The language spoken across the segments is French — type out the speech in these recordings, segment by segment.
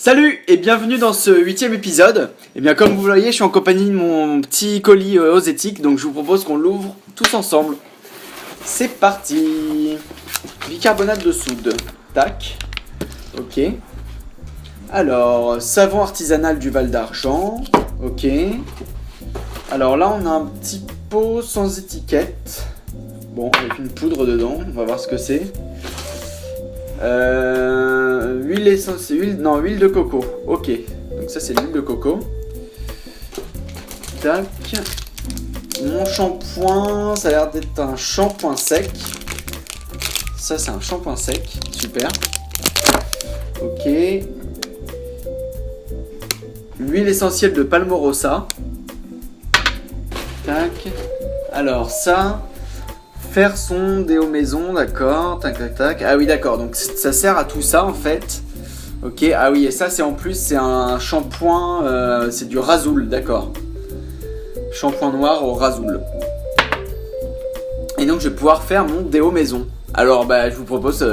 Salut et bienvenue dans ce 8e épisode. Et bien comme vous le voyez, je suis en compagnie de mon petit colis Osetic, donc je vous propose qu'on l'ouvre tous ensemble. C'est parti. Bicarbonate de soude. Tac. Ok. Alors, savon artisanal du Val d'Argent. Ok. Alors là, on a un petit pot sans étiquette. Bon, avec une poudre dedans. On va voir ce que c'est. Huile essentielle, huile de coco. Ok, donc ça c'est l'huile de coco. Tac. Mon shampoing, ça a l'air d'être un shampoing sec. Ça c'est un shampoing sec, super. Ok. L'huile essentielle de Palmorosa. Tac. Alors ça. Faire son déo maison, d'accord, tac tac tac. Ah oui d'accord, donc ça sert à tout ça en fait. Ok, ah oui et ça c'est en plus c'est un shampoing, c'est du Rasoul, d'accord. Shampoing noir au Rasoul. Et donc je vais pouvoir faire mon déo maison. Alors je vous propose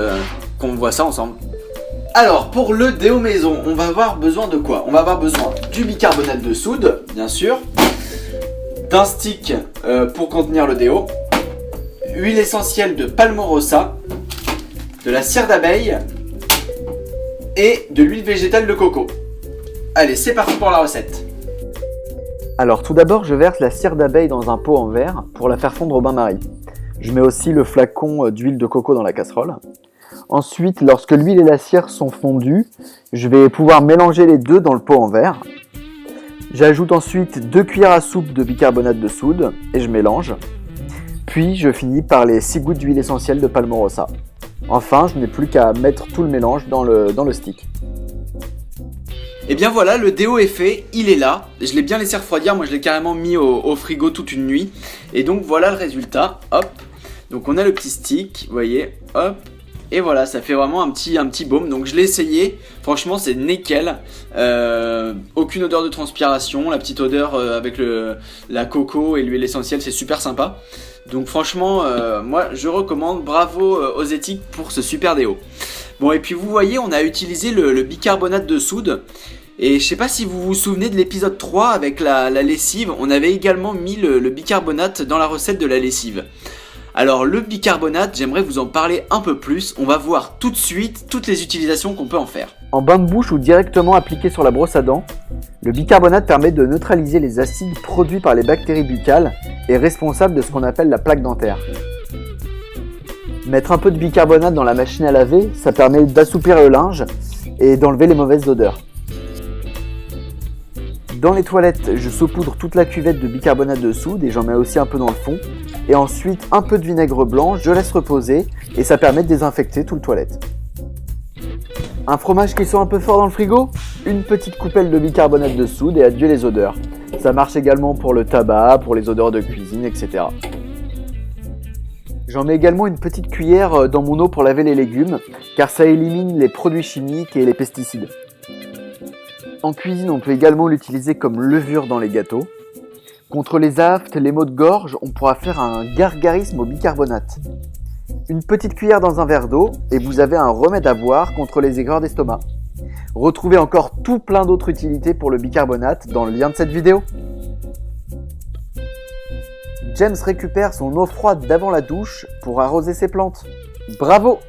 qu'on voit ça ensemble. Alors pour le déo maison, on va avoir besoin de quoi? On va avoir besoin du bicarbonate de soude, bien sûr. D'un stick pour contenir le déo. Huile essentielle de Palmorosa, de la cire d'abeille et de l'huile végétale de coco. Allez, c'est parti pour la recette. Alors tout d'abord, je verse la cire d'abeille dans un pot en verre pour la faire fondre au bain-marie. Je mets aussi le flacon d'huile de coco dans la casserole. Ensuite, lorsque l'huile et la cire sont fondues, je vais pouvoir mélanger les deux dans le pot en verre. J'ajoute ensuite 2 cuillères à soupe de bicarbonate de soude et je mélange. Puis je finis par les 6 gouttes d'huile essentielle de Palmorosa. Enfin, je n'ai plus qu'à mettre tout le mélange dans le stick. Et bien voilà, le déo est fait, il est là. Je l'ai bien laissé refroidir, moi je l'ai carrément mis au frigo toute une nuit. Et donc voilà le résultat, hop. Donc on a le petit stick, vous voyez, hop. Et voilà, ça fait vraiment un petit baume. Donc je l'ai essayé, franchement c'est nickel. Aucune odeur de transpiration, la petite odeur avec la coco et l'huile essentielle, c'est super sympa. Donc franchement, moi je recommande, bravo Osetic pour ce super déo. Bon et puis vous voyez, on a utilisé le bicarbonate de soude. Et je sais pas si vous vous souvenez de l'épisode 3 avec la lessive, on avait également mis le bicarbonate dans la recette de la lessive. Alors le bicarbonate, j'aimerais vous en parler un peu plus, on va voir tout de suite toutes les utilisations qu'on peut en faire. En bain de bouche ou directement appliqué sur la brosse à dents, le bicarbonate permet de neutraliser les acides produits par les bactéries buccales et responsable de ce qu'on appelle la plaque dentaire. Mettre un peu de bicarbonate dans la machine à laver, ça permet d'assouplir le linge et d'enlever les mauvaises odeurs. Dans les toilettes, je saupoudre toute la cuvette de bicarbonate de soude et j'en mets aussi un peu dans le fond. Et ensuite, un peu de vinaigre blanc, je laisse reposer et ça permet de désinfecter tout le toilette. Un fromage qui sent un peu fort dans le frigo? Une petite coupelle de bicarbonate de soude et adieu les odeurs. Ça marche également pour le tabac, pour les odeurs de cuisine, etc. J'en mets également une petite cuillère dans mon eau pour laver les légumes, car ça élimine les produits chimiques et les pesticides. En cuisine, on peut également l'utiliser comme levure dans les gâteaux. Contre les aftes, les maux de gorge, on pourra faire un gargarisme au bicarbonate. Une petite cuillère dans un verre d'eau et vous avez un remède à boire contre les aigreurs d'estomac. Retrouvez encore tout plein d'autres utilités pour le bicarbonate dans le lien de cette vidéo. James récupère son eau froide d'avant la douche pour arroser ses plantes. Bravo!